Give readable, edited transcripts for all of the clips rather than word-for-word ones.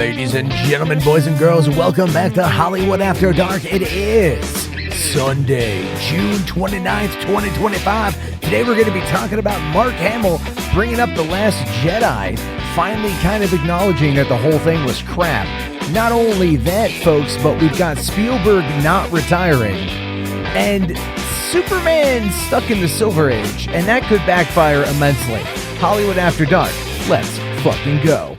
Ladies and gentlemen, boys and girls, welcome back to Hollywood After Dark. It is Sunday, June 29th, 2025. Today we're going to be talking about Mark Hamill bringing up The Last Jedi, finally kind of acknowledging that the whole thing was crap. Not only that, folks, but we've got Spielberg not retiring, and Superman stuck in the Silver Age, and that could backfire immensely. Hollywood After Dark, let's fucking go.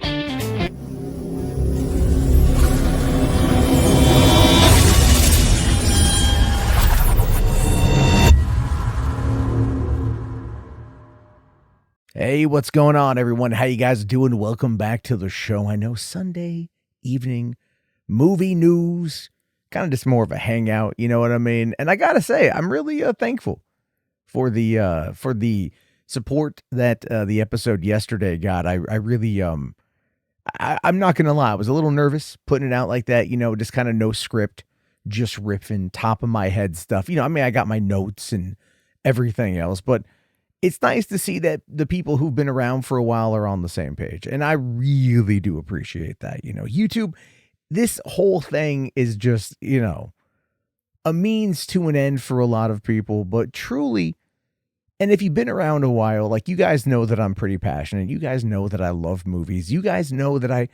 Hey, what's going on, everyone? How you guys doing? Welcome back to the show. I know Sunday evening movie news, kind of just more of a hangout, you know what I mean? And I gotta say, I'm really thankful for the support that the episode yesterday got. I really I'm not gonna lie, I was a little nervous putting it out like that, you know, just kind of no script, just riffing, top of my head stuff. You know, I mean, I got my notes and everything else, but it's nice to see that the people who've been around for a while are on the same page. And I really do appreciate that. You know, YouTube, this whole thing is just, you know, a means to an end for a lot of people, but truly, and if you've been around a while, like, you guys know that I'm pretty passionate. You guys know that I love movies. You guys know that I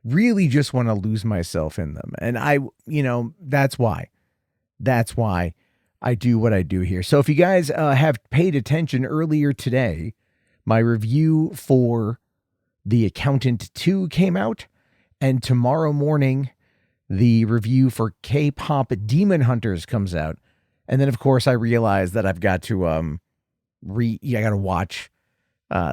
really just want to lose myself in them. And that's why I do what I do here. So if you guys have paid attention earlier today, my review for The Accountant 2 came out, and tomorrow morning, the review for K-Pop Demon Hunters comes out. And then, of course, I realized that I've got to I got to watch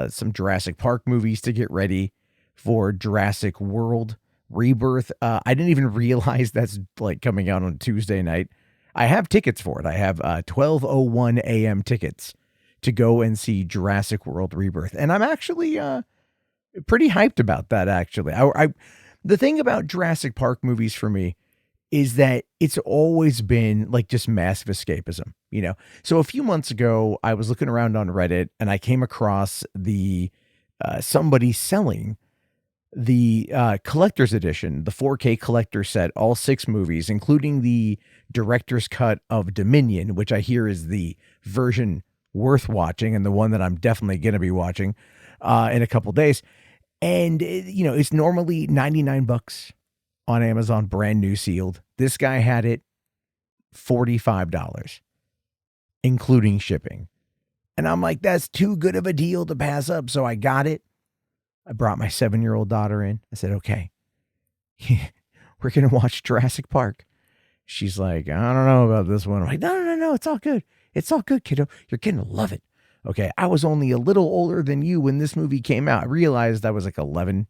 some Jurassic Park movies to get ready for Jurassic World Rebirth. I didn't even realize that's like coming out on Tuesday night. I have tickets for it. I have 12:01 a.m. tickets to go and see Jurassic World Rebirth. And I'm actually pretty hyped about that, actually. The thing about Jurassic Park movies for me is that it's always been like just massive escapism, you know? So a few months ago, I was looking around on Reddit and I came across the somebody selling the collector's edition, the 4K collector set, all 6 movies, including the director's cut of Dominion, which I hear is the version worth watching and the one that I'm definitely going to be watching in a couple days. And, you know, it's normally $99 on Amazon, brand new sealed. This guy had it $45, including shipping. And I'm like, that's too good of a deal to pass up. So I got it. I brought my 7-year-old daughter in. I said, okay, we're going to watch Jurassic Park. She's like, I don't know about this one. I'm like, no, it's all good. It's all good, kiddo. You're going to love it. Okay, I was only a little older than you when this movie came out. I realized I was like 11.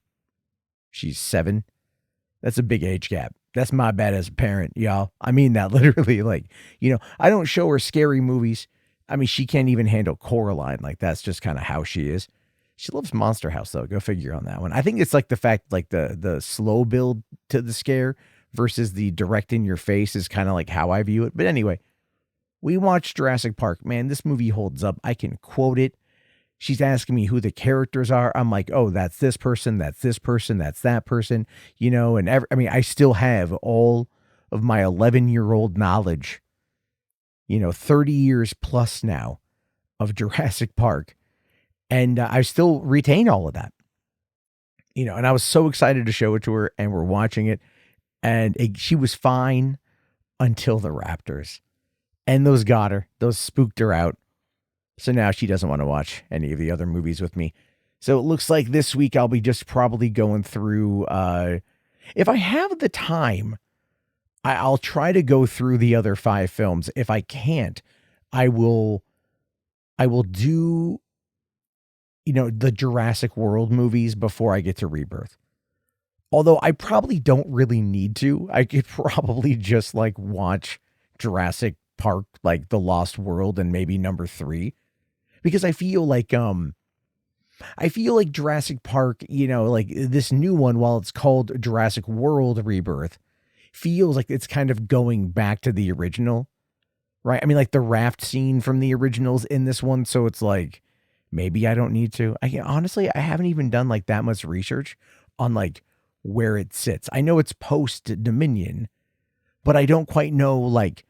She's 7. That's a big age gap. That's my bad as a parent, y'all. I mean that literally. Like, you know, I don't show her scary movies. I mean, she can't even handle Coraline. Like, that's just kind of how she is. She loves Monster House, though. Go figure on that one. I think it's like the fact, like the slow build to the scare versus the direct in your face is kind of like how I view it. But anyway, we watched Jurassic Park. Man, this movie holds up. I can quote it. She's asking me who the characters are. I'm like, oh, that's this person, that's this person, that's that person, you know, and I still have all of my 11-year-old knowledge, you know, 30 years plus now of Jurassic Park. And I still retain all of that, you know, and I was so excited to show it to her, and we're watching it, and she was fine until the raptors, and those got her, those spooked her out. So now she doesn't want to watch any of the other movies with me. So it looks like this week I'll be just probably going through, if I have the time, I'll try to go through the other 5 films. If I can't, I will do, you know, the Jurassic World movies before I get to Rebirth. Although I probably don't really need to. I could probably just like watch Jurassic Park, like The Lost World, and maybe number 3. Because I feel like Jurassic Park, you know, like this new one, while it's called Jurassic World Rebirth, feels like it's kind of going back to the original, right? I mean, like the raft scene from the originals in this one. So it's like, maybe I don't need to. Honestly, I haven't even done like that much research on like where it sits. I know it's post Dominion, but I don't quite know like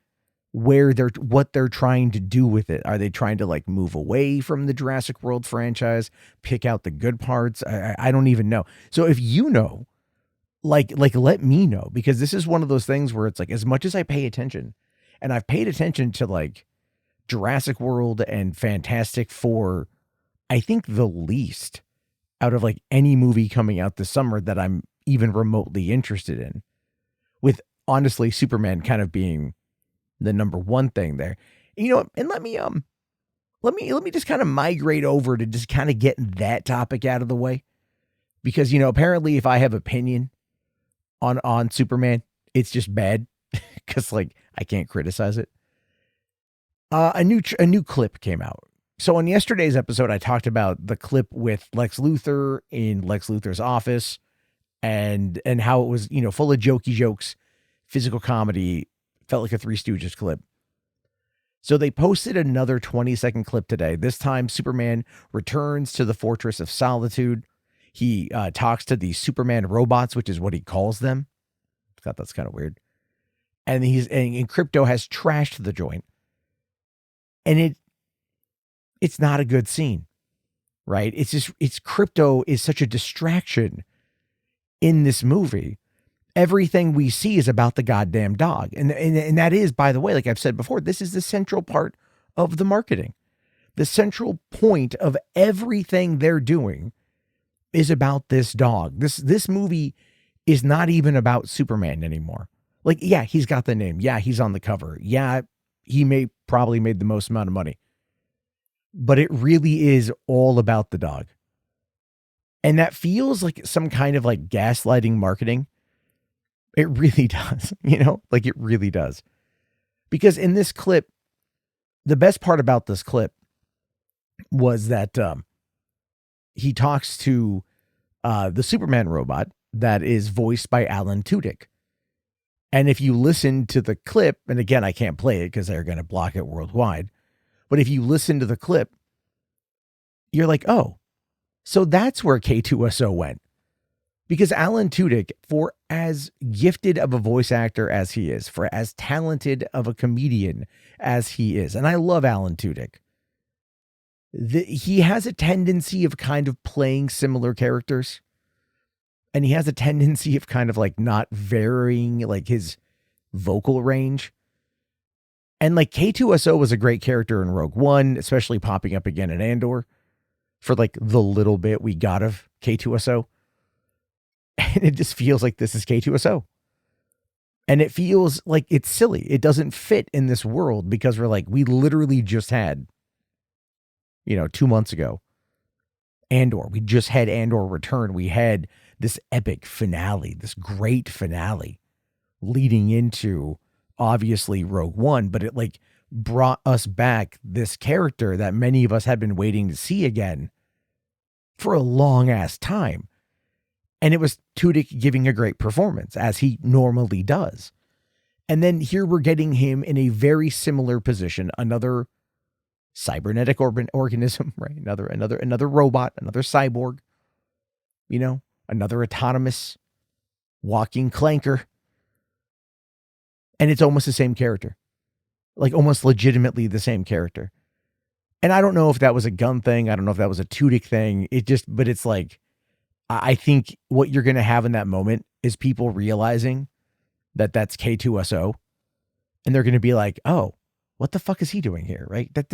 what they're trying to do with it. Are they trying to like move away from the Jurassic World franchise, pick out the good parts? I don't even know. So if you know, like let me know, because this is one of those things where it's like, as much as I pay attention, and I've paid attention to like Jurassic World and Fantastic Four, I think the least out of like any movie coming out this summer that I'm even remotely interested in, with honestly Superman kind of being the number one thing there. You know, and let me just kind of migrate over to just kind of get that topic out of the way, because, you know, apparently if I have opinion on Superman, it's just bad because like I can't criticize it. A new clip came out. So on yesterday's episode, I talked about the clip with Lex Luthor in Lex Luthor's office, and how it was, you know, full of jokey jokes, physical comedy, felt like a Three Stooges clip. So they posted another 20-second clip today. This time, Superman returns to the Fortress of Solitude. He talks to the Superman robots, which is what he calls them. I thought that's kind of weird. And and Krypto has trashed the joint. And it's not a good scene, right? It's Krypto is such a distraction in this movie. Everything we see is about the goddamn dog. And that is, by the way, like I've said before, this is the central part of the marketing. The central point of everything they're doing is about this dog. This movie is not even about Superman anymore. Like, yeah, he's got the name. Yeah, he's on the cover. Yeah, he probably made the most amount of money. But it really is all about the dog. And that feels like some kind of like gaslighting marketing. It really does, you know, like it really does. Because in this clip, the best part about this clip was that he talks to the Superman robot that is voiced by Alan Tudyk. And if you listen to the clip, and again, I can't play it because they're going to block it worldwide, but if you listen to the clip, you're like, oh, so that's where K2SO went. Because Alan Tudyk, for as gifted of a voice actor as he is, for as talented of a comedian as he is, and I love Alan Tudyk, he has a tendency of kind of playing similar characters. And he has a tendency of kind of like not varying like his vocal range. And like K2SO was a great character in Rogue One, especially popping up again in Andor for like the little bit we got of K2SO. And it just feels like this is K2SO. And it feels like it's silly. It doesn't fit in this world because we're like, we literally just had, 2 months ago, Andor. We just had Andor return. We had this epic finale, this great finale leading into obviously Rogue One, but it like brought us back this character that many of us had been waiting to see again for a long ass time. And it was Tudyk giving a great performance, as he normally does. And then here we're getting him in a very similar position, another cybernetic organism, right? Another robot, another cyborg, another autonomous walking clanker. And it's almost the same character, like almost legitimately the same character. And I don't know if that was a Gunn thing. I don't know if that was a Tudyk thing. But it's like, I think what you're going to have in that moment is people realizing that that's K2SO, and they're going to be like, oh, what the fuck is he doing here? Right. That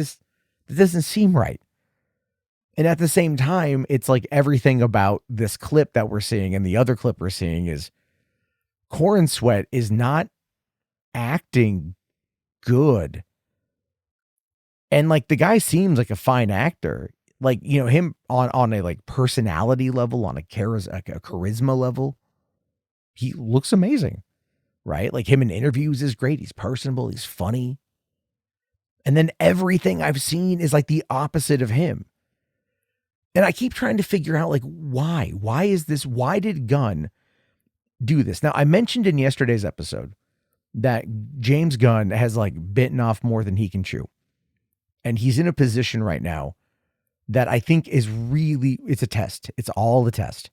doesn't seem right. And at the same time, it's like everything about this clip that we're seeing and the other clip we're seeing is Corn Sweat is not acting good. And like the guy seems like a fine actor, like, him on a like personality level, on a charisma level, he looks amazing, right? Like him in interviews is great. He's personable. He's funny. And then everything I've seen is like the opposite of him. And I keep trying to figure out like, why did Gunn do this? Now I mentioned in yesterday's episode that James Gunn has like bitten off more than he can chew. And he's in a position right now that I think is really, it's a test. It's all a test.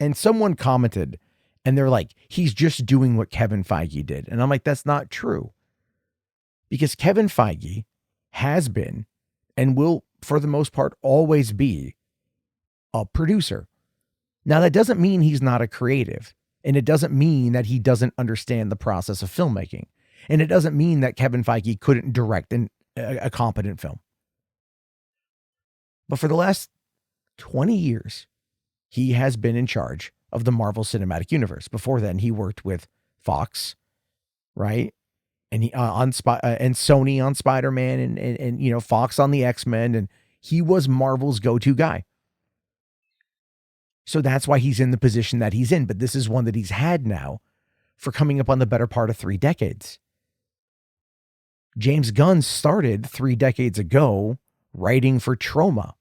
And someone commented and they're like, he's just doing what Kevin Feige did. And I'm like, that's not true. Because Kevin Feige has been and will, for the most part, always be a producer. Now, that doesn't mean he's not a creative. And it doesn't mean that he doesn't understand the process of filmmaking. And it doesn't mean that Kevin Feige couldn't direct a competent film. But for the last 20 years, he has been in charge of the Marvel Cinematic Universe. Before then, he worked with Fox, right? And he and Sony on Spider-Man and Fox on the X-Men, and he was Marvel's go-to guy. So that's why he's in the position that he's in. But this is one that he's had now for coming up on the better part of 3 decades. James Gunn started 3 decades ago writing for Troma,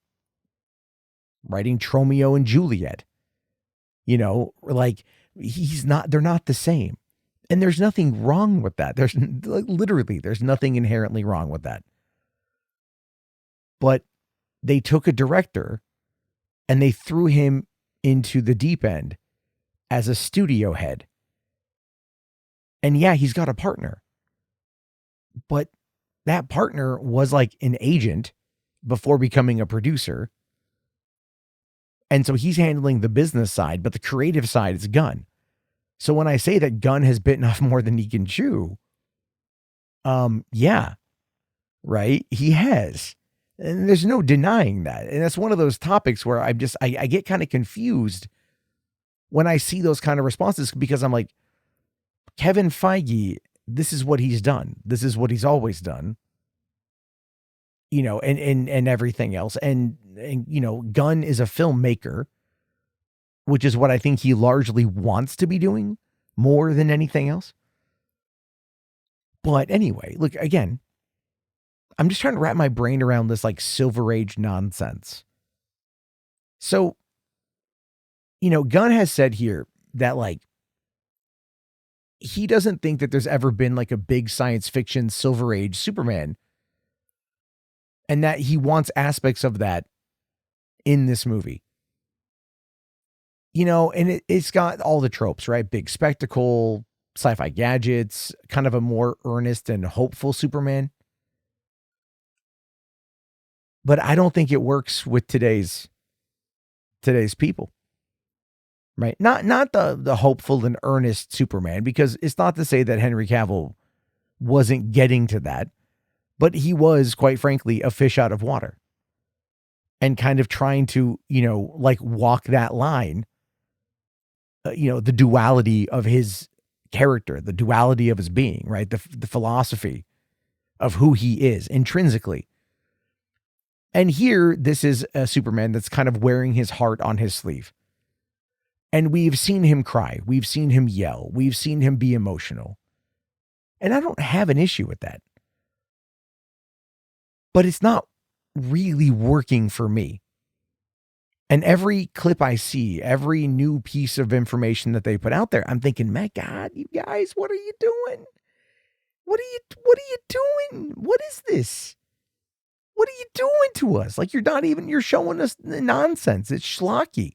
writing Tromeo and Juliet. They're not the same. And there's nothing wrong with that. There's nothing inherently wrong with that. But they took a director and they threw him into the deep end as a studio head. And yeah, he's got a partner. But that partner was like an agent before becoming a producer. And so he's handling the business side, but the creative side is Gunn. So when I say that Gunn has bitten off more than he can chew, yeah, right? He has. And there's no denying that. And that's one of those topics where I get kind of confused when I see those kind of responses, because I'm like, Kevin Feige, this is what he's done. This is what he's always done. And everything else. And Gunn is a filmmaker, which is what I think he largely wants to be doing more than anything else. But anyway, look, again, I'm just trying to wrap my brain around this like Silver Age nonsense. So, Gunn has said here that like, he doesn't think that there's ever been like a big science fiction Silver Age Superman, and that he wants aspects of that in this movie. And it's got all the tropes, right? Big spectacle, sci-fi gadgets, kind of a more earnest and hopeful Superman. But I don't think it works with today's people, right? Not the hopeful and earnest Superman, because it's not to say that Henry Cavill wasn't getting to that, but he was, quite frankly, a fish out of water and kind of trying to, walk that line, the duality of his character, the duality of his being, right? The philosophy of who he is intrinsically. And here, this is a Superman that's kind of wearing his heart on his sleeve. And we've seen him cry. We've seen him yell. We've seen him be emotional. And I don't have an issue with that. But it's not really working for me. And every clip I see, every new piece of information that they put out there, I'm thinking, my God, you guys, what are you doing? What are you doing? What is this? What are you doing to us? Like, you're showing us nonsense. It's schlocky.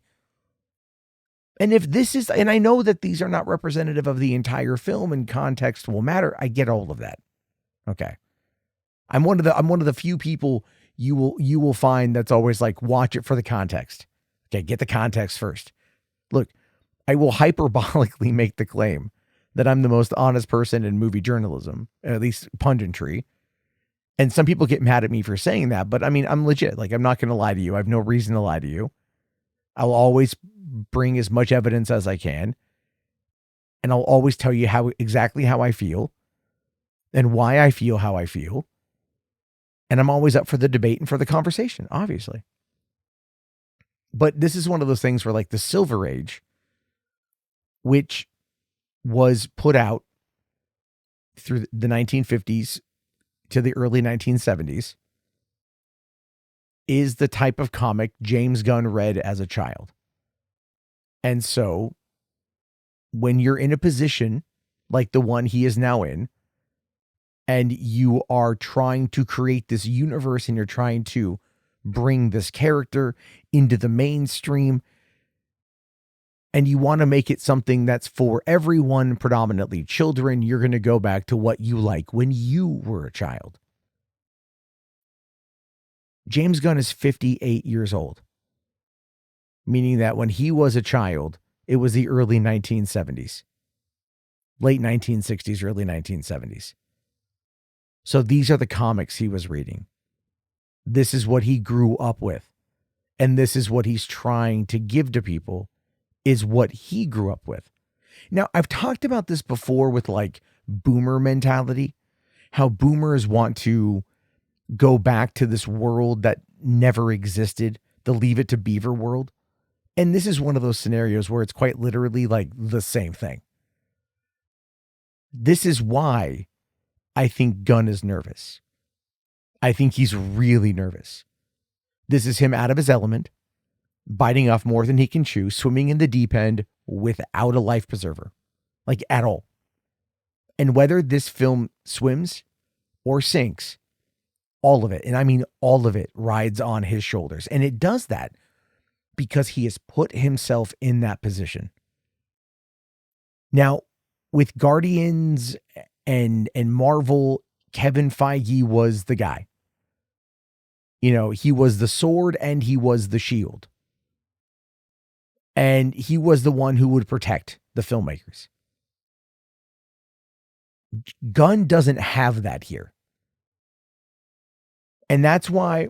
And if this is, and I know that these are not representative of the entire film and context will matter. I get all of that. Okay. I'm one of the few people you will find that's always like, watch it for the context. Okay. Get the context first. Look, I will hyperbolically make the claim that I'm the most honest person in movie journalism, at least punditry. And some people get mad at me for saying that, but I mean, I'm legit. Like, I'm not going to lie to you. I have no reason to lie to you. I'll always bring as much evidence as I can. And I'll always tell you exactly how I feel and why I feel how I feel. And I'm always up for the debate and for the conversation, obviously. But this is one of those things where, like, the Silver Age, which was put out through the 1950s to the early 1970s, is the type of comic James Gunn read as a child. And so when you're in a position like the one he is now in, and you are trying to create this universe and you're trying to bring this character into the mainstream, and you want to make it something that's for everyone, predominantly children, you're going to go back to what you like when you were a child. James Gunn is 58 years old, meaning that when he was a child, it was the early 1970s, late 1960s, early 1970s. So these are the comics he was reading. This is what he grew up with. And this is what he's trying to give to people, is what he grew up with. Now, I've talked about this before with like boomer mentality, how boomers want to go back to this world that never existed, the Leave It to Beaver world. And this is one of those scenarios where it's quite literally like the same thing. This is why I think Gunn is nervous. I think he's really nervous. This is him out of his element, biting off more than he can chew, swimming in the deep end without a life preserver, like at all. And whether this film swims or sinks, all of it, and I mean all of it, rides on his shoulders. And it does that because he has put himself in that position. Now, with Guardians and Marvel, Kevin Feige was the guy. You know, he was the sword and he was the shield. And he was the one who would protect the filmmakers. Gunn doesn't have that here. And that's why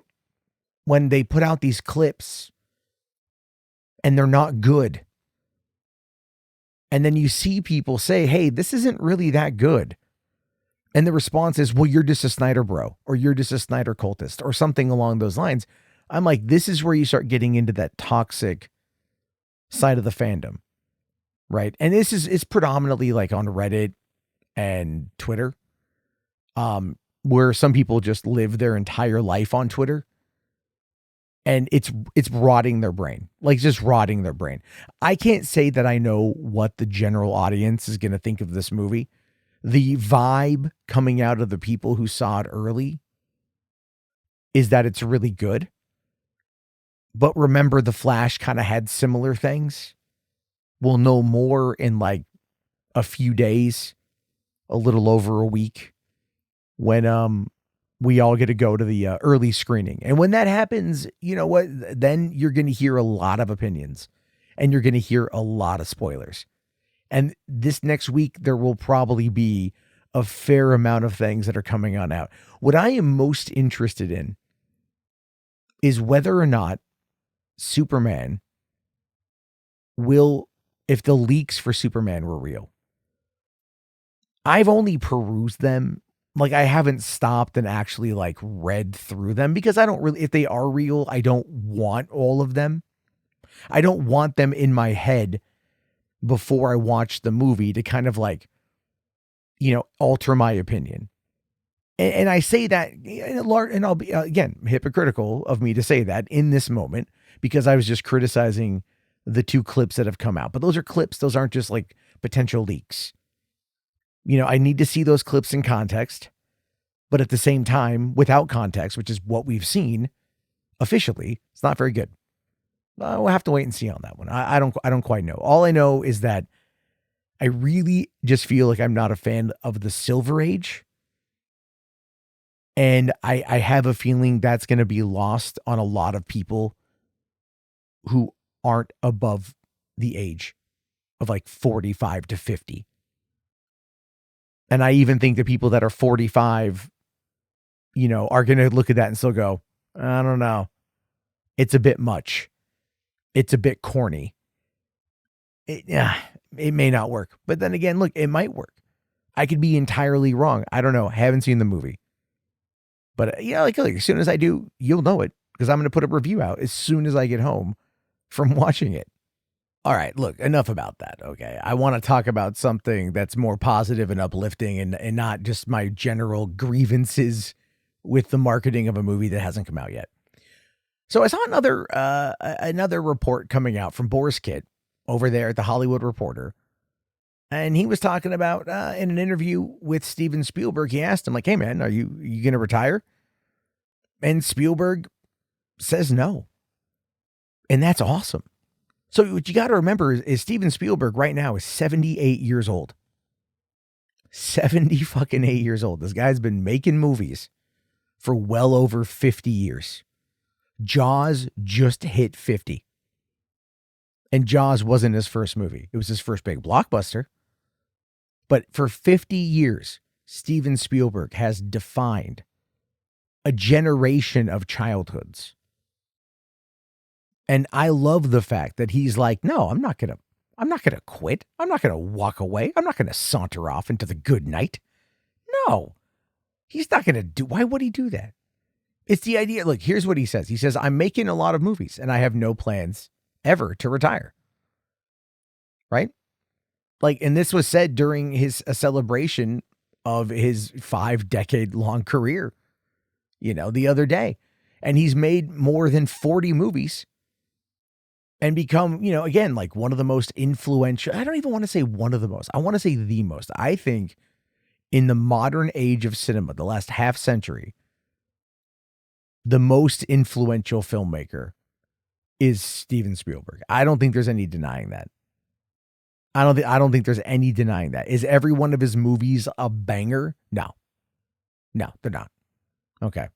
when they put out these clips and they're not good, and then you see people say, hey, this isn't really that good. And the response is, well, you're just a Snyder bro, or you're just a Snyder cultist, or something along those lines. I'm like, this is where you start getting into that toxic side of the fandom, right? And it's predominantly like on Reddit and Twitter, where some people just live their entire life on Twitter, and it's rotting their brain, like just rotting their brain. I can't say that I know what the general audience is going to think of this movie. The vibe coming out of the people who saw it early is that it's really good. But remember, The Flash kind of had similar things. We'll know more in like a few days, a little over a week, when we all get to go to the early screening. And when that happens, you know what? Then you're going to hear a lot of opinions, and you're going to hear a lot of spoilers. And this next week, there will probably be a fair amount of things that are coming on out. What I am most interested in is whether or not Superman will, if the leaks for Superman were real. I've only perused them. Like, I haven't stopped and actually like read through them, because I don't really, if they are real, I don't want all of them. I don't want them in my head before I watch the movie to kind of like, you know, alter my opinion. And I say that, and I'll be, again, hypocritical of me to say that in this moment, because I was just criticizing the two clips that have come out. But those are clips. Those aren't just like potential leaks. You know, I need to see those clips in context, but at the same time, without context, which is what we've seen officially, it's not very good. We'll have to wait and see on that one. I don't quite know. All I know is that I really just feel like I'm not a fan of the Silver Age. And I have a feeling that's going to be lost on a lot of people who aren't above the age of like 45 to 50. And I even think the people that are 45, you know, are going to look at that and still go, I don't know. It's a bit much. It's a bit corny. It may not work. But then again, look, it might work. I could be entirely wrong. I don't know. I haven't seen the movie. But yeah, like as soon as I do, you'll know it, because I'm going to put a review out as soon as I get home from watching it. All right, look, enough about that, okay? I want to talk about something that's more positive and uplifting, and not just my general grievances with the marketing of a movie that hasn't come out yet. So I saw another report coming out from Boris Kitt over there at the Hollywood Reporter. And he was talking about, in an interview with Steven Spielberg, he asked him, like, hey, man, are you going to retire? And Spielberg says no. And that's awesome. So what you got to remember is Steven Spielberg right now is 78 years old. 70 fucking 8 years old. This guy's been making movies for well over 50 years. Jaws just hit 50. And Jaws wasn't his first movie. It was his first big blockbuster. But for 50 years, Steven Spielberg has defined a generation of childhoods. And I love the fact that he's like, no, I'm not going to quit. I'm not going to walk away. I'm not going to saunter off into the good night. No, he's not going to do. Why would he do that? It's the idea. Look, here's what he says. He says, I'm making a lot of movies and I have no plans ever to retire. Right? Like, and this was said during a celebration of his 5-decade-long career, the other day. And he's made more than 40 movies and become, again, like one of the most influential. I don't even want to say one of the most. I want to say the most. I think in the modern age of cinema, the last half century, the most influential filmmaker is Steven Spielberg. I don't think there's any denying that. I don't think there's any denying that. Is every one of his movies a banger? No, they're not. Okay.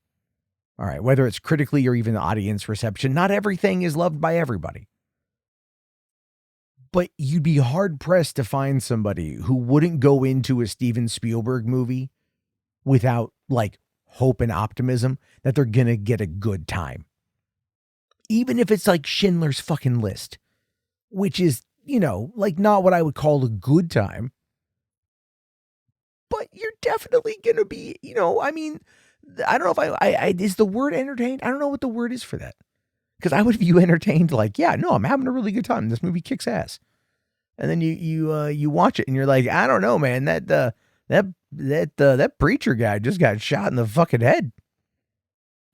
All right. Whether it's critically or even audience reception, not everything is loved by everybody. But you'd be hard pressed to find somebody who wouldn't go into a Steven Spielberg movie without like hope and optimism that they're going to get a good time. Even if it's like Schindler's fucking List, which is, like not what I would call a good time. But you're definitely going to be, I mean, I don't know if I is the word entertained? I don't know what the word is for that. Because I would view entertained like, yeah, no, I'm having a really good time. This movie kicks ass. And then you watch it and you're like, I don't know, man, that preacher guy just got shot in the fucking head.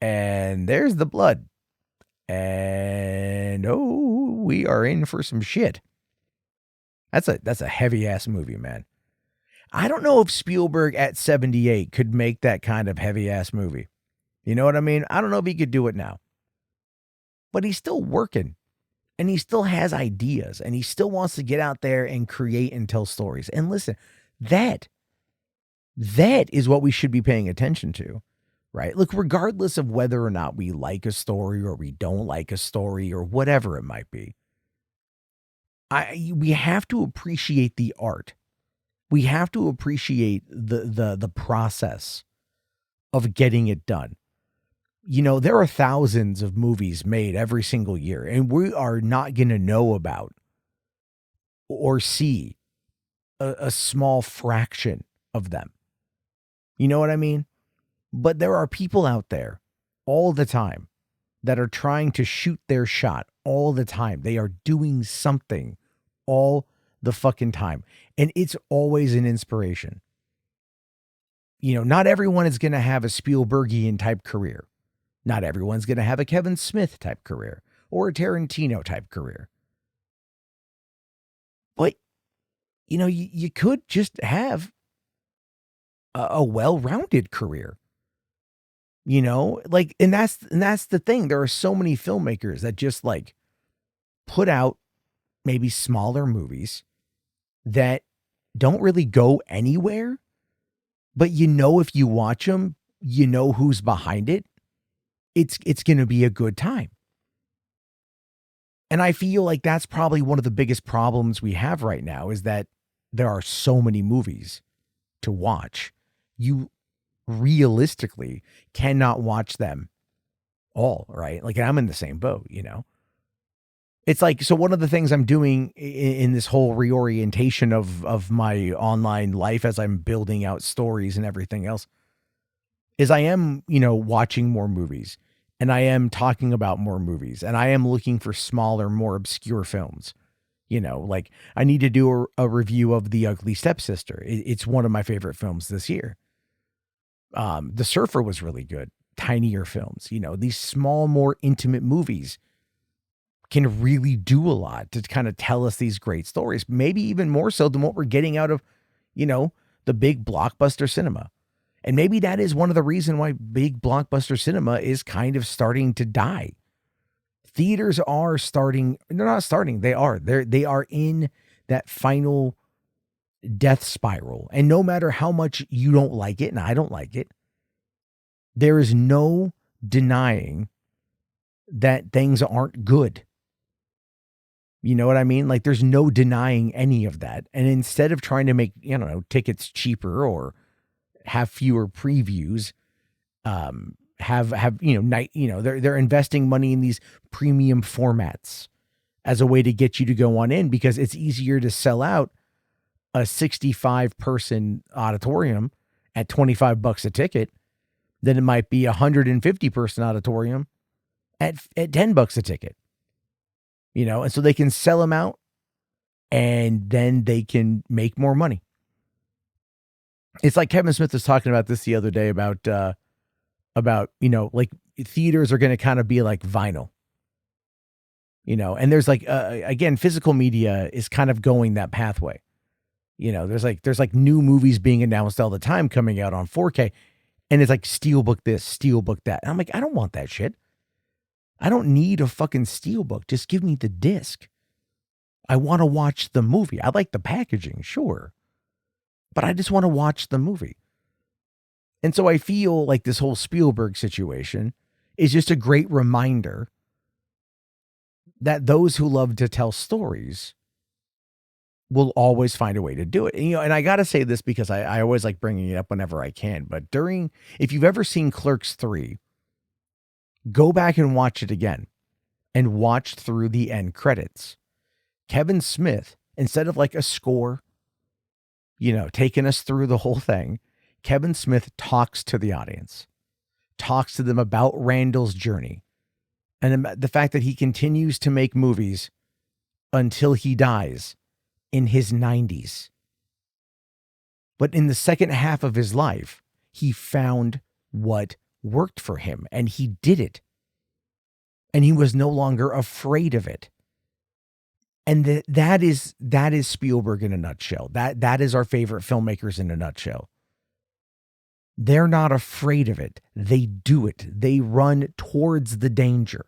And there's the blood. And we are in for some shit. That's a heavy ass movie, man. I don't know if Spielberg at 78 could make that kind of heavy ass movie. You know what I mean? I don't know if he could do it now. But he's still working and he still has ideas and he still wants to get out there and create and tell stories. And listen, that is what we should be paying attention to, right? Look, regardless of whether or not we like a story or we don't like a story or whatever it might be, we have to appreciate the art. We have to appreciate the process of getting it done. There are thousands of movies made every single year, and we are not going to know about or see a small fraction of them. You know what I mean? But there are people out there all the time that are trying to shoot their shot all the time. They are doing something all the fucking time. And it's always an inspiration. Not everyone is going to have a Spielbergian type career. Not everyone's going to have a Kevin Smith type career or a Tarantino type career. But, you could just have a well-rounded career. And that's the thing. There are so many filmmakers that just like put out maybe smaller movies that don't really go anywhere, but if you watch them, who's behind it. It's going to be a good time. And I feel like that's probably one of the biggest problems we have right now is that there are so many movies to watch. You realistically cannot watch them all, right? Like I'm in the same boat, It's like, so one of the things I'm doing in this whole reorientation of my online life as I'm building out stories and everything else is I am, watching more movies and I am talking about more movies and I am looking for smaller, more obscure films. Like I need to do a review of The Ugly Stepsister. It's one of my favorite films this year. The Surfer was really good. Tinier films, these small, more intimate movies can really do a lot to kind of tell us these great stories, maybe even more so than what we're getting out of, the big blockbuster cinema. And maybe that is one of the reasons why big blockbuster cinema is kind of starting to die. theaters are starting. They're not starting. They are. They are in that final death spiral. And no matter how much you don't like it, and I don't like it, there is no denying that things aren't good. You know what I mean? Like there's no denying any of that. And instead of trying to make, tickets cheaper or have fewer previews, they're investing money in these premium formats as a way to get you to go on in, because it's easier to sell out a 65 person auditorium at $25 a ticket than it might be a 150 person auditorium at $10 a ticket, and so they can sell them out and then they can make more money. It's like Kevin Smith was talking about this the other day about like theaters are going to kind of be like vinyl, and there's like, again, physical media is kind of going that pathway. There's like new movies being announced all the time coming out on 4K, and it's like steelbook this, steelbook that. And I'm like, I don't want that shit. I don't need a fucking steelbook. Just give me the disc. I want to watch the movie. I like the packaging, sure, but I just want to watch the movie. And so I feel like this whole Spielberg situation is just a great reminder that those who love to tell stories will always find a way to do it. And I got to say this because I always like bringing it up whenever I can, but if you've ever seen Clerks 3, go back and watch it again and watch through the end credits. Kevin Smith, instead of like a score, taking us through the whole thing, Kevin Smith talks to the audience, talks to them about Randall's journey and the fact that he continues to make movies until he dies in his 90s. But in the second half of his life, he found what worked for him and he did it. And he was no longer afraid of it. And that is Spielberg in a nutshell. That is our favorite filmmakers in a nutshell. They're not afraid of it. They do it. They run towards the danger.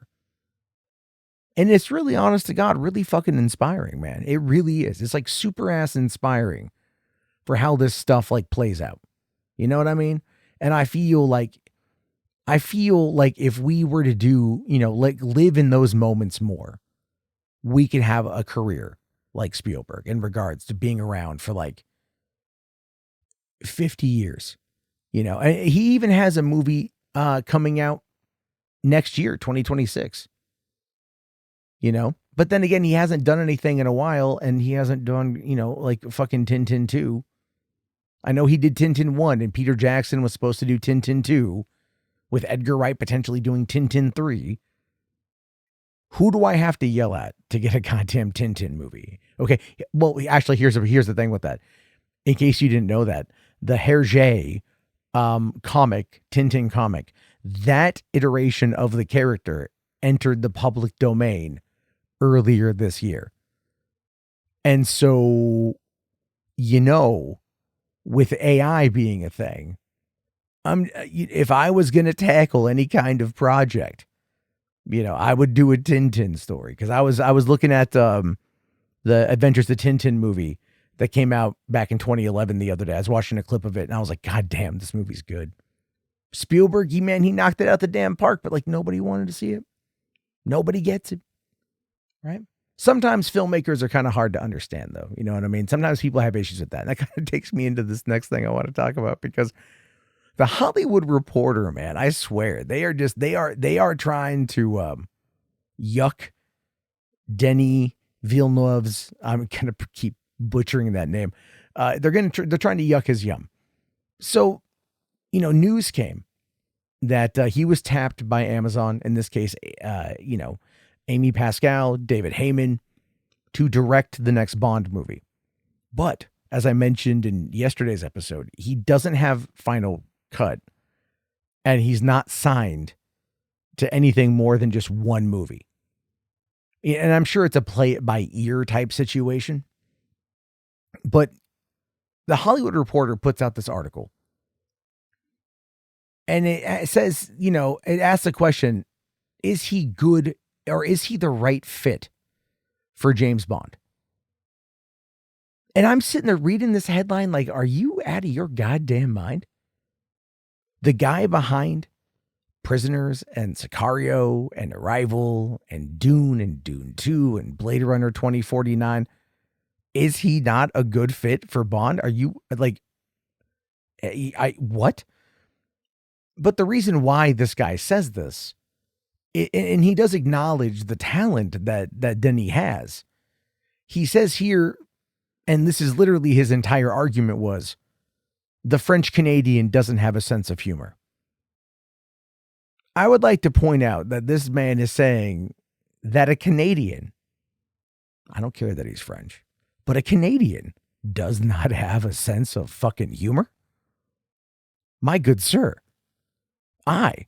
And it's really, honest to God, really fucking inspiring, man. It really is. It's like super ass inspiring for how this stuff like plays out. You know what I mean? And I feel like if we were to do, like live in those moments more, we could have a career like Spielberg in regards to being around for like 50 years. And he even has a movie coming out next year, 2026. But then again, he hasn't done anything in a while, and he hasn't done, like fucking Tintin 2. I know he did Tintin 1, and Peter Jackson was supposed to do Tintin 2, with Edgar Wright potentially doing Tintin 3. Who do I have to yell at to get a goddamn Tintin movie? Okay, well, actually, here's the thing with that. In case you didn't know that, the Hergé Tintin comic, that iteration of the character entered the public domain earlier this year. And so, with AI being a thing, if I was going to tackle any kind of project, I would do a Tintin story. Cause I was looking at, the Adventures of Tintin movie that came out back in 2011 the other day. I was watching a clip of it and I was like, God damn, this movie's good. Spielberg, he knocked it out the damn park, but like nobody wanted to see it. Nobody gets it. Right? Sometimes filmmakers are kind of hard to understand though. You know what I mean? Sometimes people have issues with that. And that kind of takes me into this next thing I want to talk about, because the Hollywood Reporter, man, I swear they are trying to yuck Denis Villeneuve's. I'm going to keep butchering that name. They're trying to yuck his yum. So, news came that he was tapped by Amazon, in this case, Amy Pascal, David Heyman, to direct the next Bond movie. But as I mentioned in yesterday's episode, he doesn't have final cut, and he's not signed to anything more than just one movie. And I'm sure it's a play it by ear type situation. But the Hollywood Reporter puts out this article, and it says, it asks the question, is he good or is he the right fit for James Bond? And I'm sitting there reading this headline like, are you out of your goddamn mind? The guy behind Prisoners and Sicario and Arrival and Dune 2 and Blade Runner 2049, is he not a good fit for Bond? Are you like, what? But the reason why this guy says this, and he does acknowledge the talent that Denis has. He says here, and this is literally his entire argument was, the French Canadian doesn't have a sense of humor. I would like to point out that this man is saying that a Canadian, I don't care that he's French, but a Canadian does not have a sense of fucking humor. My good sir, I,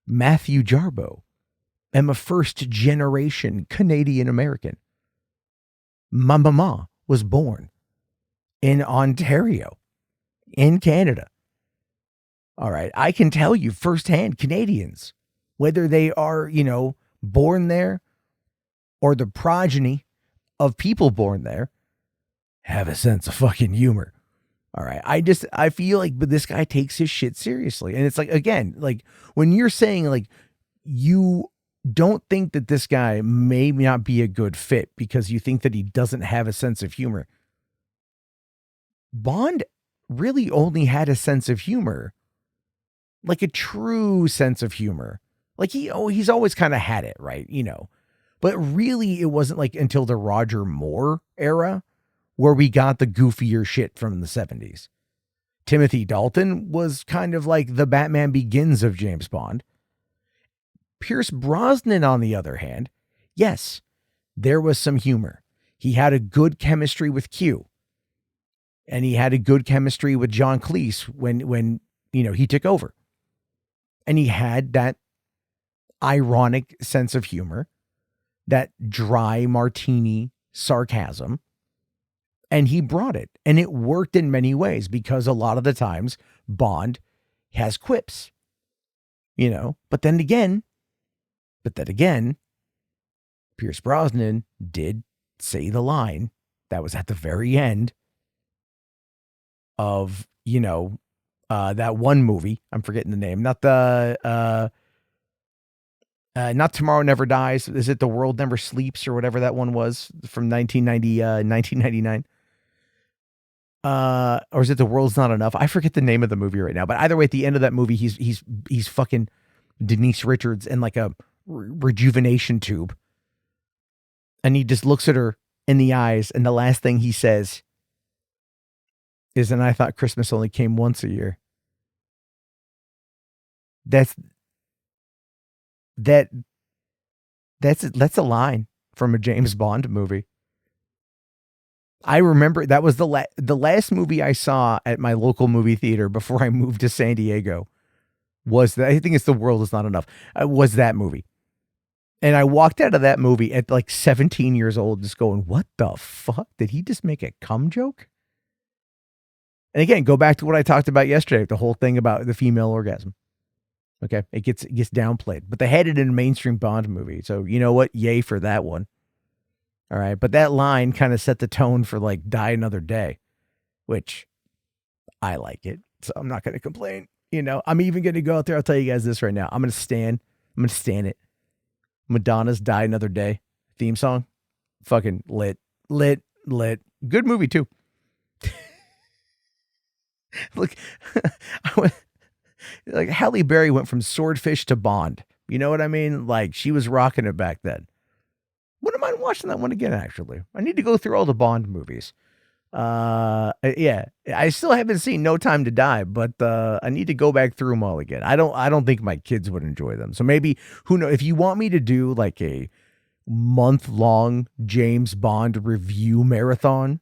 Matthew Jarbo, am a first generation Canadian American. My mama was born in Ontario, in Canada. All right. I can tell you firsthand, Canadians, whether they are, born there or the progeny of people born there, have a sense of fucking humor. All right. I feel like, but this guy takes his shit seriously. And it's like, again, like when you're saying like, you don't think that this guy may not be a good fit because you think that he doesn't have a sense of humor. Bond really only had a sense of humor, like a true sense of humor. Like he's always kind of had it, right? But really it wasn't like until the Roger Moore era where we got the goofier shit from the 70s. Timothy Dalton was kind of like the Batman Begins of James Bond. Pierce Brosnan, on the other hand, yes, there was some humor. He had a good chemistry with Q. And he had a good chemistry with John Cleese when he took over. And he had that ironic sense of humor, that dry martini sarcasm, and he brought it. And it worked in many ways because a lot of the times Bond has quips, but then again, Pierce Brosnan did say the line that was at the very end of, that one movie. I'm forgetting the name. Not Tomorrow Never Dies. Is it The World Never Sleeps or whatever that one was from 1999? Or is it The World's Not Enough? I forget the name of the movie right now. But either way, at the end of that movie, he's fucking Denise Richards in like a rejuvenation tube. And he just looks at her in the eyes. And the last thing he says is, and I thought Christmas only came once a year. That's a line from a James Bond movie. I remember that was the last movie I saw at my local movie theater before I moved to San Diego. Was that, I think it's The World Is Not Enough. Was that movie. And I walked out of that movie at like 17 years old just going, what the fuck? Did he just make a cum joke? And again, go back to what I talked about yesterday, the whole thing about the female orgasm. Okay, it gets downplayed, but they had it in a mainstream Bond movie. So you know what? Yay for that one. All right, but that line kind of set the tone for like Die Another Day, which I like it. So I'm not going to complain. I'm even going to go out there. I'll tell you guys this right now. I'm going to stand it. Madonna's Die Another Day theme song. Fucking lit. Good movie too. Look, like Halle Berry went from Swordfish to Bond. You know what I mean? Like she was rocking it back then. Wouldn't mind watching that one again, actually. I need to go through all the Bond movies. Yeah, I still haven't seen No Time to Die, but I need to go back through them all again. I don't think my kids would enjoy them. So maybe, who knows, if you want me to do like a month-long James Bond review marathon,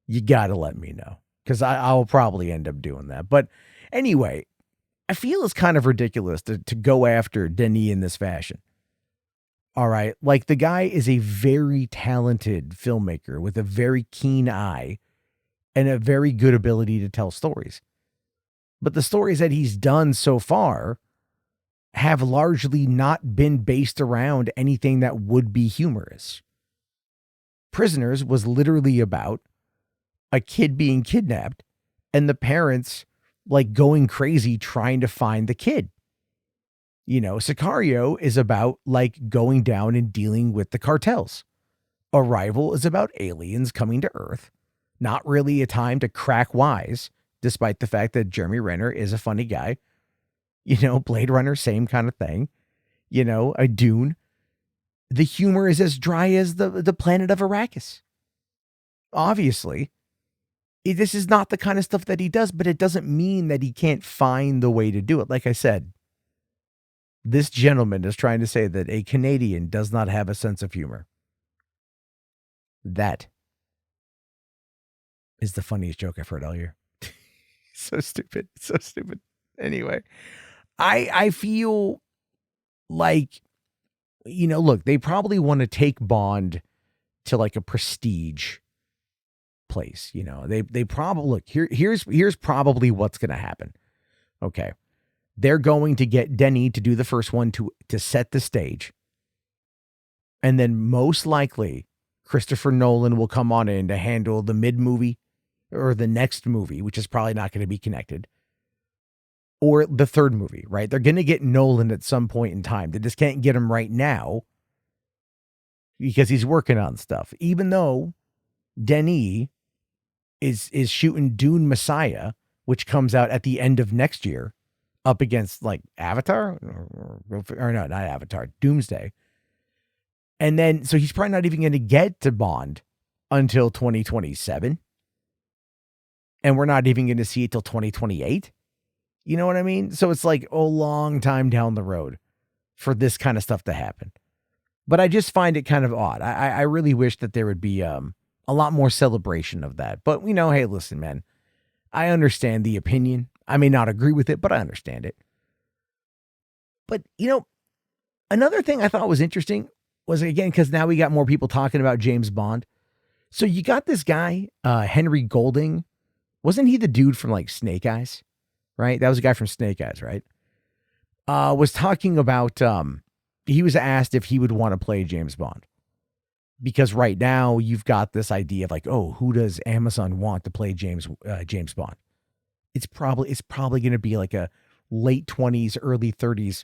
you got to let me know. Because I'll probably end up doing that. But anyway, I feel it's kind of ridiculous to go after Denis in this fashion. All right. Like the guy is a very talented filmmaker with a very keen eye and a very good ability to tell stories. But the stories that he's done so far have largely not been based around anything that would be humorous. Prisoners was literally about a kid being kidnapped and the parents like going crazy trying to find the kid. You know, Sicario is about like going down and dealing with the cartels. Arrival is about aliens coming to Earth. Not really a time to crack wise, despite the fact that Jeremy Renner is a funny guy. You know, Blade Runner, same kind of thing. You know, a Dune. The humor is as dry as the planet of Arrakis. Obviously, this is not the kind of stuff that he does, but it doesn't mean that he can't find the way to do it. Like I said, this gentleman is trying to say that a Canadian does not have a sense of humor. That is the funniest joke I've heard all year. So stupid. So stupid. Anyway, I feel like, you know, look, they probably want to take Bond to like a prestige place. You know, they probably look here's probably what's going to happen. Okay. They're going to get Denis to do the first one to set the stage. And then most likely Christopher Nolan will come on in to handle the mid movie or the next movie, which is probably not going to be connected, or the third movie, right? They're going to get Nolan at some point in time. They just can't get him right now because he's working on stuff. Even though Denis is shooting Dune Messiah, which comes out at the end of next year, up against like Avatar or no, not Avatar, Doomsday. And then, so he's probably not even going to get to Bond until 2027. And we're not even going to see it till 2028. You know what I mean? So it's like a long time down the road for this kind of stuff to happen. But I just find it kind of odd. I really wish that there would be a lot more celebration of that. But, you know, hey, listen, man, I understand the opinion. I may not agree with it, but I understand it. But, you know, another thing I thought was interesting was, again, because now we got more people talking about James Bond. So you got this guy, Henry Golding. Wasn't he the dude from like Snake Eyes? Right? That was a guy from Snake Eyes, right? Was talking about, he was asked if he would want to play James Bond. Because right now you've got this idea of like, oh, who does Amazon want to play James Bond? It's probably going to be like a late 20s, early 30s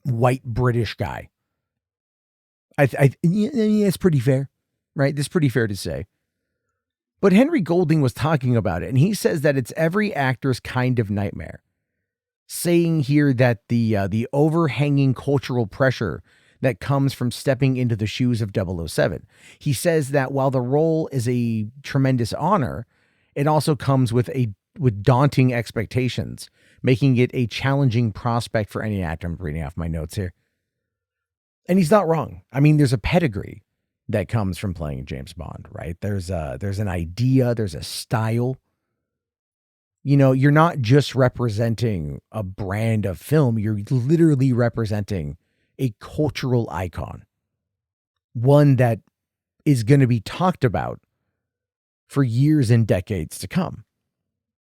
white British guy. Yeah, it's pretty fair, right? That's pretty fair to say. But Henry Golding was talking about it, and he says that it's every actor's kind of nightmare, saying here that the overhanging cultural pressure that comes from stepping into the shoes of 007. He says that while the role is a tremendous honor, it also comes with daunting expectations, making it a challenging prospect for any actor. I'm reading off my notes here. And he's not wrong. I mean, there's a pedigree that comes from playing James Bond, right? There's an idea, there's a style. You know, you're not just representing a brand of film, you're literally representing a cultural icon. One that is going to be talked about for years and decades to come.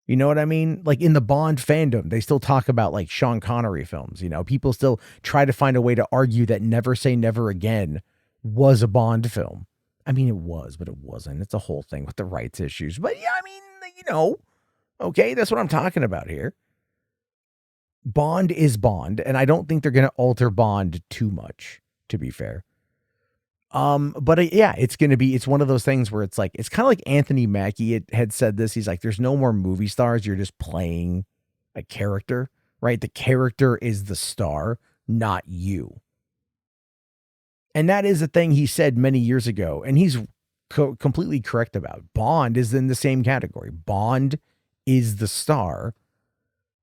You know what I mean? Like in the Bond fandom, they still talk about like Sean Connery films. You know, people still try to find a way to argue that Never Say Never Again was a Bond film. I mean, it was, but it wasn't. It's a whole thing with the rights issues. But yeah, I mean, you know, okay, that's what I'm talking about here. Bond is Bond, and I don't think they're going to alter Bond too much, to be fair. But yeah, it's one of those things where it's like, it's kind of like Anthony Mackie had said this. He's like, there's no more movie stars. You're just playing a character, right? The character is the star, not you. And that is a thing he said many years ago. And he's completely correct about. Bond is in the same category. Bond is the star.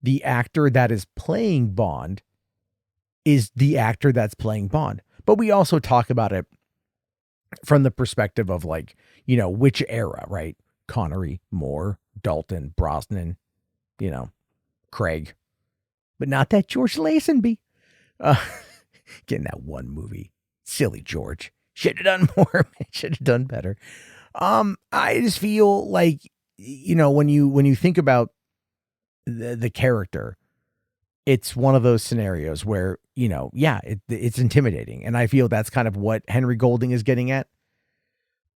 The actor that is playing Bond is the actor that's playing Bond. But we also talk about it from the perspective of like, you know, which era, right? Connery, Moore, Dalton, Brosnan, you know, Craig, but not that George Lazenby. Getting that one movie. Silly George. Should have done more. Should have done better. I just feel like, you know, when you think about the character it's one of those scenarios where, it's intimidating. And I feel that's kind of what Henry Golding is getting at.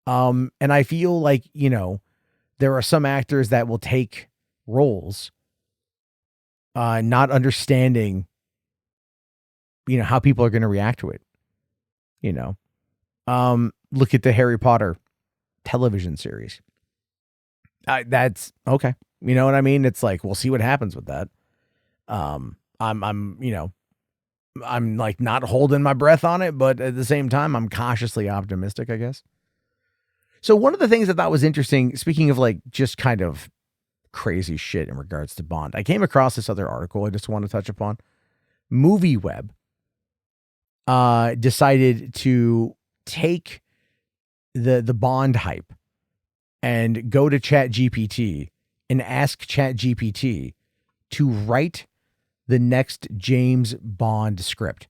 And I feel like, there are some actors that will take roles, not understanding, how people are going to react to it. Look at the Harry Potter television series. That's okay. You know what I mean? It's like, we'll see what happens with that. I'm like not holding my breath on it, but at the same time, I'm cautiously optimistic, I guess. So one of the things I thought was interesting, speaking of like just kind of crazy shit in regards to Bond, I came across this other article I just want to touch upon. MovieWeb decided to take the Bond hype and go to ChatGPT and ask ChatGPT to write the next James Bond script.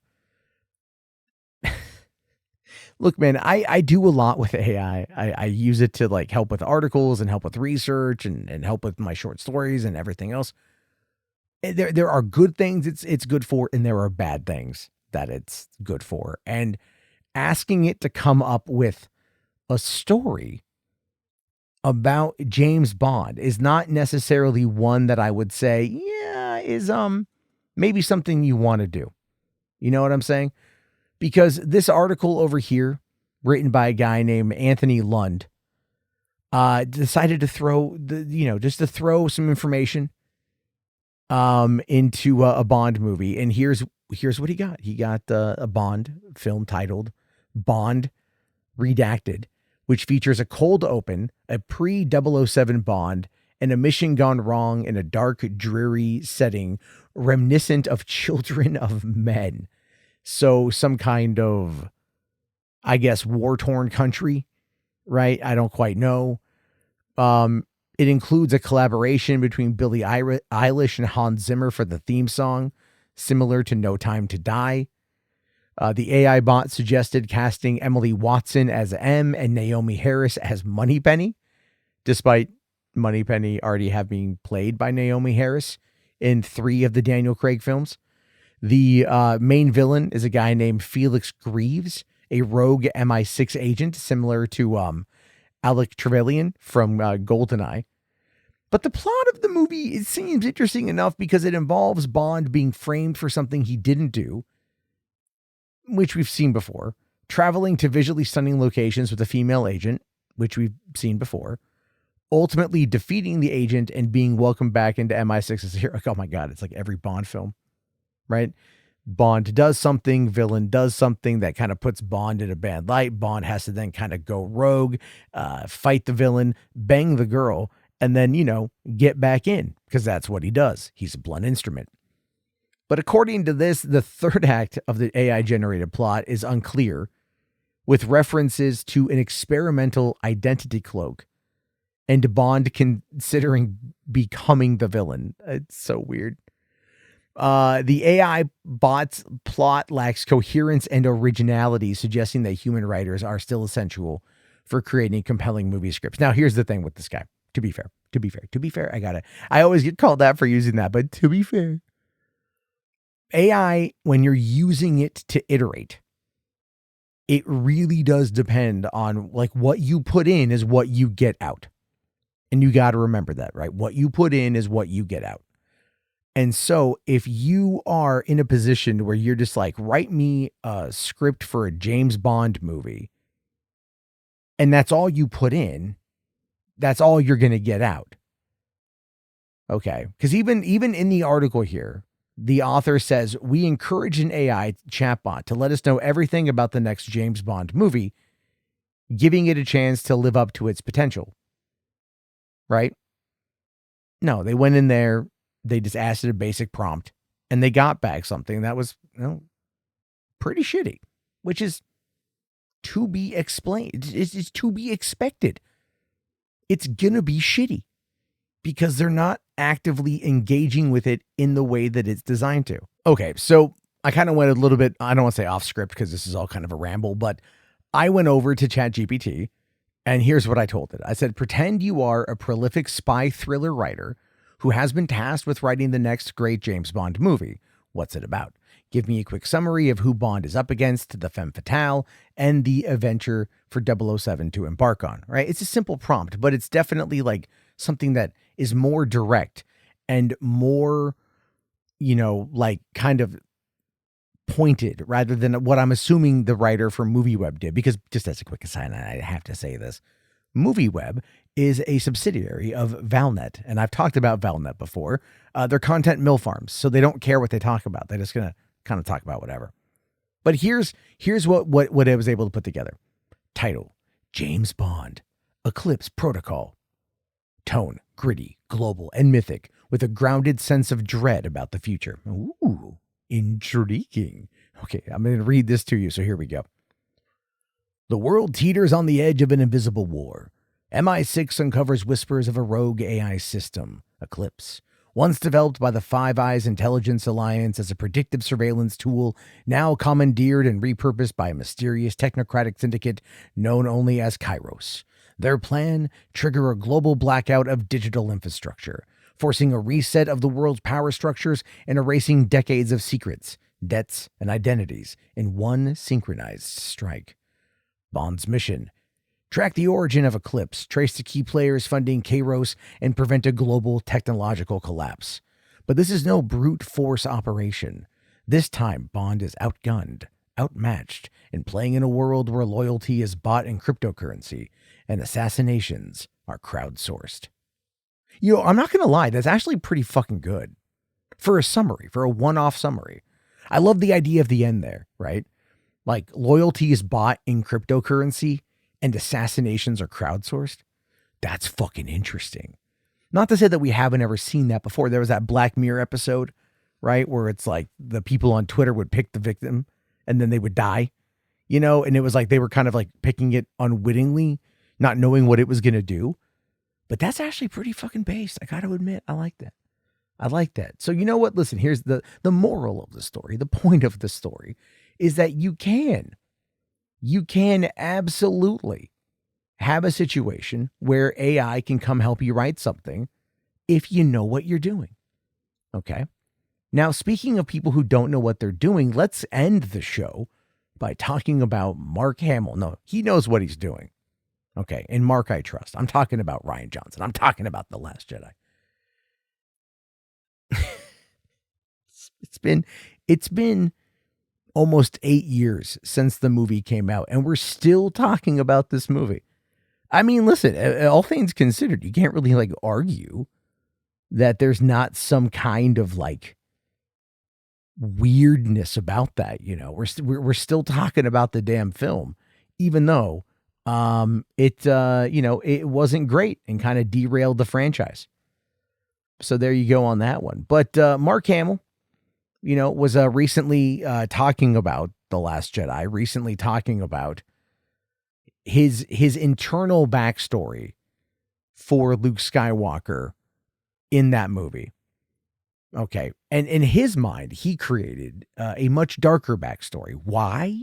Look, man, I do a lot with AI. I use it to like help with articles and help with research and help with my short stories and everything else. There are good things it's good for, and there are bad things that it's good for. And asking it to come up with a story about James Bond is not necessarily one that I would say, is maybe something you want to do. You know what I'm saying? Because this article over here, written by a guy named Anthony Lund, decided to throw to throw some information into a Bond movie. And here's what he got. He got a Bond film titled Bond Redacted, which features a cold open, a pre-007 Bond, and a mission gone wrong in a dark, dreary setting reminiscent of Children of Men. So some kind of, I guess, war-torn country, right? I don't quite know. It includes a collaboration between Billie Eilish and Hans Zimmer for the theme song, similar to No Time to Die. The AI bot suggested casting Emily Watson as M and Naomi Harris as Moneypenny, despite Moneypenny already having played by Naomi Harris in 3 of the Daniel Craig films. The main villain is a guy named Felix Greaves, a rogue MI6 agent similar to Alec Trevelyan from GoldenEye. But the plot of the movie, it seems interesting enough because it involves Bond being framed for something he didn't do, which we've seen before, traveling to visually stunning locations with a female agent, which we've seen before, ultimately defeating the agent and being welcomed back into MI6 as a hero. Oh my God, it's like every Bond film, right? Bond does something, villain does something that kind of puts Bond in a bad light. Bond has to then kind of go rogue, fight the villain, bang the girl, and then, get back in, because that's what he does. He's a blunt instrument. But according to this, the third act of the AI-generated plot is unclear, with references to an experimental identity cloak and Bond considering becoming the villain. It's so weird. The AI bot's plot lacks coherence and originality, suggesting that human writers are still essential for creating compelling movie scripts. Now, here's the thing with this guy. To be fair, I always get called out for using that, but to be fair, AI, when you're using it to iterate, it really does depend on like what you put in is what you get out. And you got to remember that, right? What you put in is what you get out. And so if you are in a position where you're just like, write me a script for a James Bond movie, and that's all you put in, that's all you're going to get out. Okay. Because even in the article here, the author says, we encourage an AI chatbot to let us know everything about the next James Bond movie, giving it a chance to live up to its potential. Right? No, they went in there, they just asked it a basic prompt, and they got back something that was, pretty shitty, which is to be explained. It's to be expected. It's going to be shitty because they're not actively engaging with it in the way that it's designed to. Okay, so I kind of went a little bit, I don't want to say off script because this is all kind of a ramble, but I went over to ChatGPT and here's what I told it. I said, pretend you are a prolific spy thriller writer who has been tasked with writing the next great James Bond movie. What's it about? Give me a quick summary of who Bond is up against, the femme fatale, and the adventure for 007 to embark on, right? It's a simple prompt, but it's definitely like something that is more direct and more, like kind of pointed rather than what I'm assuming the writer for MovieWeb did. Because just as a quick aside, I have to say this, MovieWeb is a subsidiary of Valnet, and I've talked about Valnet before. They're content mill farms, so they don't care what they talk about. They're just gonna kind of talk about whatever. But here's what I was able to put together. Title: James Bond, Eclipse Protocol. Tone: gritty, global, and mythic, with a grounded sense of dread about the future. Ooh, intriguing. Okay, I'm going to read this to you, so here we go. The world teeters on the edge of an invisible war. MI6 uncovers whispers of a rogue AI system, Eclipse. Once developed by the Five Eyes Intelligence Alliance as a predictive surveillance tool, now commandeered and repurposed by a mysterious technocratic syndicate known only as Kairos. Their plan: trigger a global blackout of digital infrastructure, forcing a reset of the world's power structures and erasing decades of secrets, debts, and identities in one synchronized strike. Bond's mission: track the origin of Eclipse, trace the key players funding Kairos, and prevent a global technological collapse. But this is no brute force operation. This time, Bond is outgunned, outmatched, and playing in a world where loyalty is bought in cryptocurrency and assassinations are crowdsourced. I'm not going to lie, that's actually pretty fucking good. For a summary, for a one-off summary. I love the idea of the end there, right? Like, loyalty is bought in cryptocurrency and assassinations are crowdsourced. That's fucking interesting. Not to say that we haven't ever seen that before. There was that Black Mirror episode, right? Where it's like the people on Twitter would pick the victim and then they would die, and it was like they were kind of like picking it unwittingly, not knowing what it was going to do. But that's actually pretty fucking based. I got to admit, I like that. I like that. So you know what? Listen, here's the moral of the story. The point of the story is that you can absolutely have a situation where AI can come help you write something if you know what you're doing. Okay. Now, speaking of people who don't know what they're doing, let's end the show by talking about Mark Hamill. No, he knows what he's doing. Okay. And Mark, I trust. I'm talking about Rian Johnson. I'm talking about The Last Jedi. It's been almost 8 years since the movie came out, and we're still talking about this movie. I mean, listen, all things considered, you can't really like argue that there's not some kind of like weirdness about that. We're still talking about the damn film, even though it wasn't great and kind of derailed the franchise. So there you go on that one. But Mark Hamill, was recently talking about The Last Jedi, recently talking about his internal backstory for Luke Skywalker in that movie. Okay. And in his mind, he created a much darker backstory. Why?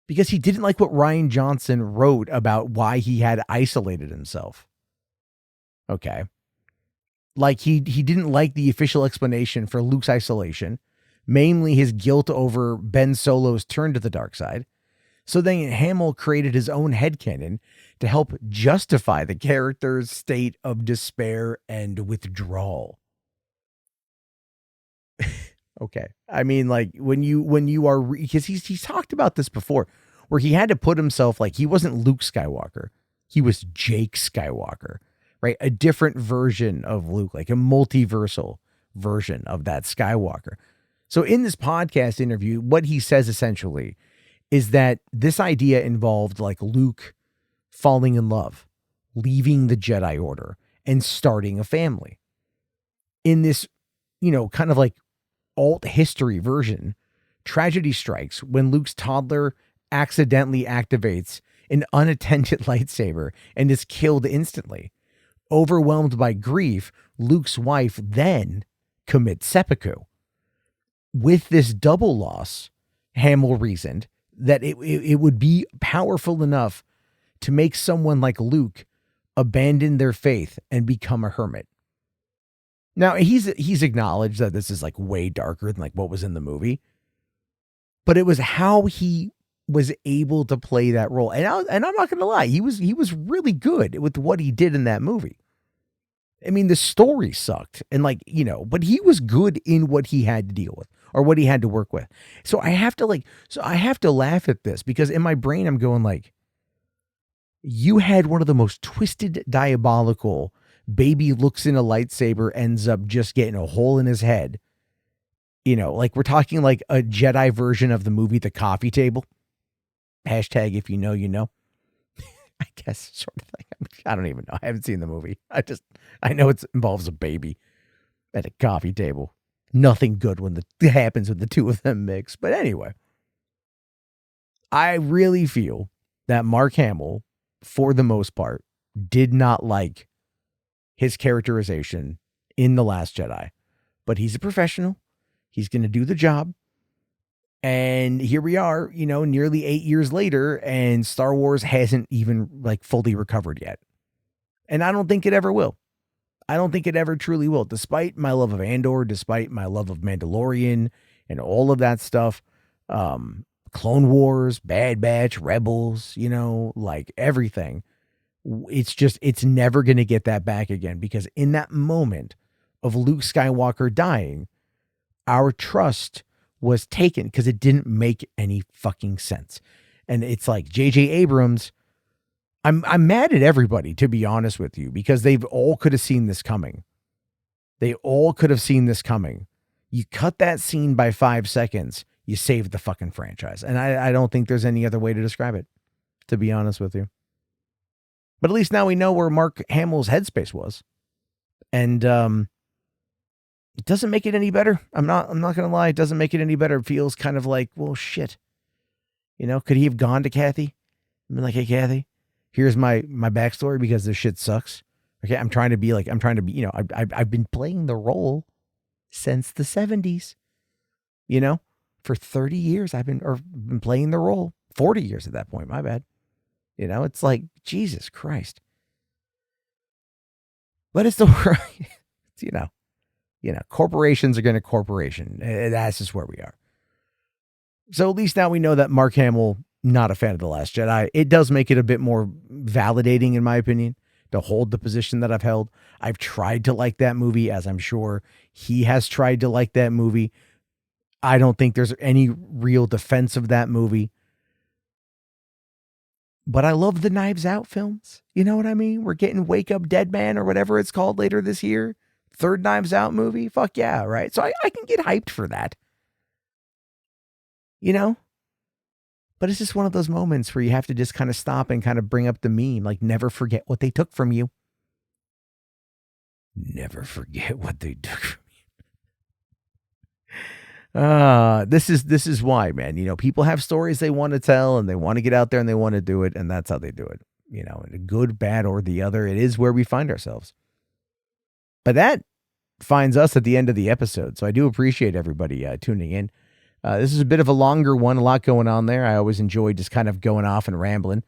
Because he didn't like what Rian Johnson wrote about why he had isolated himself. Okay. Like he didn't like the official explanation for Luke's isolation, mainly his guilt over Ben Solo's turn to the dark side. So then Hamill created his own headcanon to help justify the character's state of despair and withdrawal. Okay. I mean, like when you are, because he's talked about this before, where he had to put himself, like, he wasn't Luke Skywalker. He was Jake Skywalker. Right? A different version of Luke, like a multiversal version of that Skywalker. So in this podcast interview, what he says essentially is that this idea involved like Luke falling in love, leaving the Jedi Order, and starting a family. In this, kind of like alt history version, tragedy strikes when Luke's toddler accidentally activates an unattended lightsaber and is killed instantly. Overwhelmed by grief, Luke's wife then commits seppuku. With this double loss, Hamill reasoned that it would be powerful enough to make someone like Luke abandon their faith and become a hermit. Now, he's acknowledged that this is like way darker than like what was in the movie, but it was how he was able to play that role. And I'm not going to lie, he was really good with what he did in that movie. I mean, the story sucked and like, you know, but he was good in what he had to deal with or what he had to work with. So I have to laugh at this because in my brain, I'm going like, you had one of the most twisted, diabolical baby looks in a lightsaber, ends up just getting a hole in his head. You know, like we're talking like a Jedi version of the movie, The Coffee Table. Hashtag if you know, you know. I guess sort of thing. I don't even know. I haven't seen the movie. I know it involves a baby at a coffee table. Nothing good when it happens when the two of them mix. But anyway, I really feel that Mark Hamill, for the most part, did not like his characterization in The Last Jedi. But he's a professional. He's going to do the job. And here we are, you know, nearly 8 years later, and Star Wars hasn't even like fully recovered yet. And I don't think it ever will. I don't think it ever truly will. Despite my love of Andor, despite my love of Mandalorian and all of that stuff, Clone Wars, Bad Batch, Rebels, you know, like everything. It's never going to get that back again because in that moment of Luke Skywalker dying, our trust was taken because it didn't make any fucking sense. And it's like J.J. Abrams, I'm mad at everybody, to be honest with you, because they've all could have seen this coming. They all could have seen this coming. You cut that scene by 5 seconds, you saved the fucking franchise. And I don't think there's any other way to describe it, to be honest with you. But at least now we know where Mark Hamill's headspace was. And it doesn't make it any better. I'm not going to lie. It doesn't make it any better. It feels kind of like, well, shit. You know, could he have gone to Kathy and been like, hey, Kathy, here's my backstory because this shit sucks. Okay. I'm trying to be, you know, I've been playing the role since the 70s, you know, for 30 years. I've been playing the role 40 years at that point. My bad. You know, it's like, Jesus Christ. But it's the right, you know, corporations are going to corporation. That's just where we are. So at least now we know that Mark Hamill, not a fan of The Last Jedi. It does make it a bit more validating, in my opinion, to hold the position that I've held. I've tried to like that movie, as I'm sure he has tried to like that movie. I don't think there's any real defense of that movie. But I love the Knives Out films. You know what I mean? We're getting Wake Up Dead Man or whatever it's called later this year. Third Knives Out movie. Fuck yeah, right? So I can get hyped for that. You know? But it's just one of those moments where you have to just kind of stop and kind of bring up the meme. Like, never forget what they took from you. Never forget what they took from you. This is why, man. You know, people have stories they want to tell and they want to get out there and they want to do it. And that's how they do it. You know, good, bad, or the other. It is where we find ourselves. But that finds us at the end of the episode. So I do appreciate everybody tuning in. This is a bit of a longer one, a lot going on there. I always enjoy just kind of going off and rambling.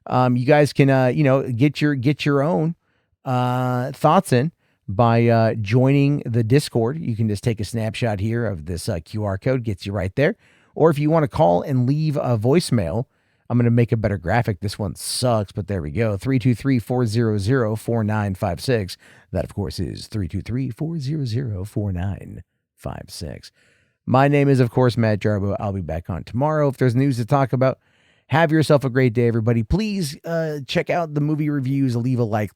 You guys can, get your own thoughts in by joining the Discord. You can just take a snapshot here of this QR code, gets you right there. Or if you want to call and leave a voicemail, I'm going to make a better graphic. This one sucks, but there we go. 323-400-4956. That, of course, is 323-400-4956. My name is, of course, Matt Jarbo. I'll be back on tomorrow. If there's news to talk about, have yourself a great day, everybody. Please check out the movie reviews. Leave a like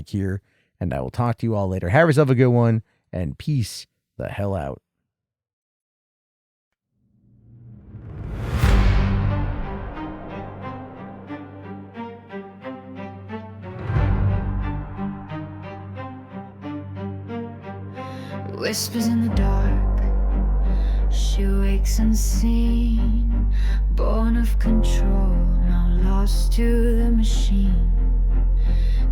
here, and I will talk to you all later. Have yourself a good one, and peace the hell out. Whispers in the dark, she wakes unseen, born of control, now lost to the machine.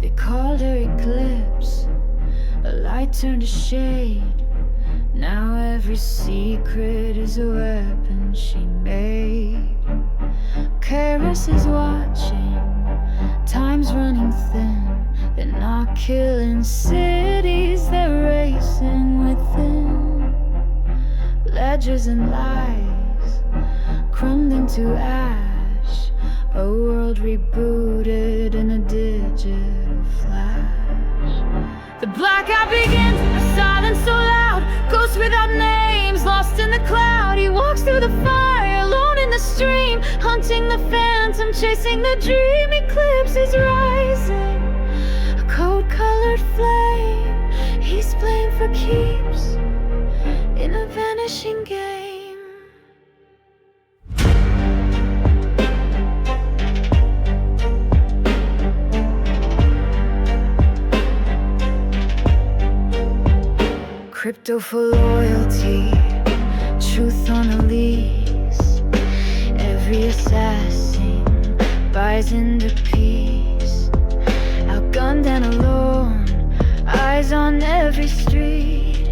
They called her Eclipse, a light turned to shade. Now every secret is a weapon she made. Karis is watching, time's running thin. They're not killing cities, they're racing within. Ledgers and lies crumbed into ash. A world rebooted in a digital flash. The blackout begins, a silence so loud. Ghosts without names, lost in the cloud. He walks through the fire, alone in the stream, hunting the phantom, chasing the dream. Eclipse is rising, a cold-colored flame. He's playing for keeps in a vanishing game. Krypto for loyalty, truth on a lease. Every assassin buys into peace. Outgunned and alone, eyes on every street.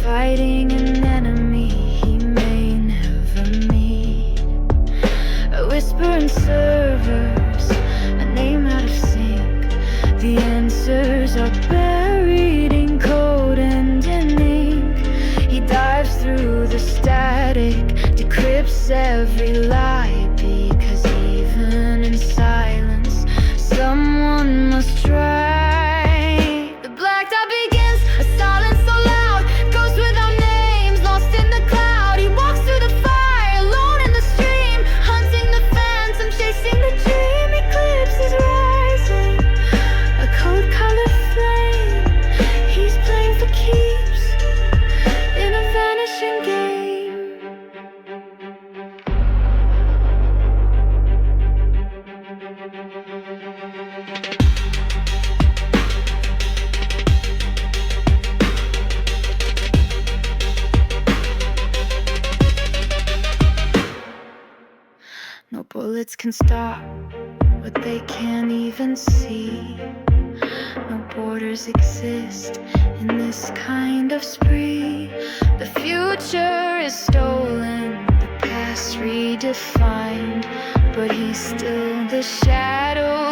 Fighting an enemy he may never meet. A whisper in servers, a name out of sync. The answers are buried in code and in ink. He dives through the static, decrypts every lie, because even in silence, someone must try. The black dot begins, a silence so loud. Ghosts without names, lost in the cloud. He walks through the fire, alone in the stream, hunting the phantom, chasing the dream. Eclipse is rising, a cold-colored flame. He's playing for keeps in a vanishing game. No bullets can stop what they can't even see. No borders exist in this kind of spree. The future is stolen, the past redefined, but he's still the shadow